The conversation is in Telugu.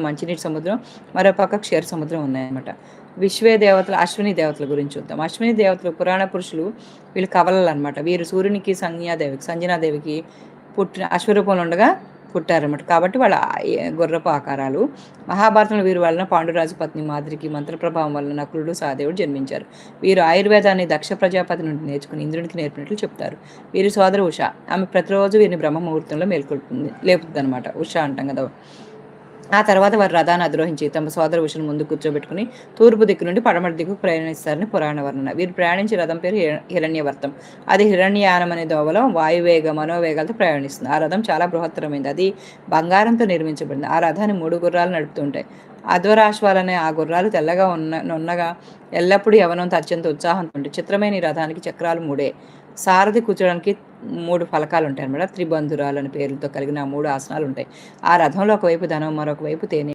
మంచినీటి సముద్రం, మరో పక్క క్షీర సముద్రం ఉన్నాయన్నమాట. విశ్వే దేవతలు, అశ్విని దేవతల గురించి చూద్దాం. అశ్విని దేవతలు పురాణ పురుషులు, వీళ్ళు కవలలనమాట. వీరు సూర్యునికి సంజ్ఞాదేవికి పుట్టిన అశ్వరూపంలో ఉండగా పుట్టారన్నమాట. కాబట్టి వాళ్ళ గుర్రపు ఆకారాలు. మహాభారతంలో వీరి వలన పాండురాజు పత్ని మాదిరికి మంత్ర ప్రభావం వలన నకులుడు సహదేవుడు జన్మించారు. వీరు ఆయుర్వేదాన్ని దక్ష ప్రజాపతి నుండి నేర్చుకుని ఇంద్రునికి నేర్పినట్లు చెప్తారు. వీరి సోదరు ఉష, ఆమె ప్రతిరోజు వీరిని బ్రహ్మ ముహూర్తంలో లేపుతుంది అనమాట. ఉష అంటాం కదా. ఆ తర్వాత వారు రథాన్ని అధిరోహించి తమ సోదర ఉషను ముందు కూర్చోబెట్టుకుని తూర్పు దిక్కు నుండి పడమటి దిక్కు ప్రయాణిస్తారని పురాణ వర్ణన. వీరు ప్రయాణించే రథం పేరు హిరణ్యవర్తం. అది హిరణ్యయానం అనే దోవలో వాయువేగ మనోవేగాలతో ప్రయాణిస్తుంది. ఆ రథం చాలా బృహత్తరమైంది. అది బంగారంతో నిర్మించబడింది. ఆ రథాన్ని 3 గుర్రాలు నడుపుతుంటాయి. అధ్వరాశ్వాలనే ఆ గుర్రాలు తెల్లగా నున్నగా ఎల్లప్పుడూ యవనంతో అత్యంత ఉత్సాహంతో ఉంటాయి. చిత్రమైన ఈ రథానికి చక్రాలు 3. సారథి కూర్చోడానికి 3 ఫలకాలు ఉంటాయి అన్నమాట. త్రిబంధురాలు అనే పేర్లతో కలిగిన 3 ఆసనాలు ఉంటాయి. ఆ రథంలో ఒకవైపు ధనం, మరొక వైపు తేనె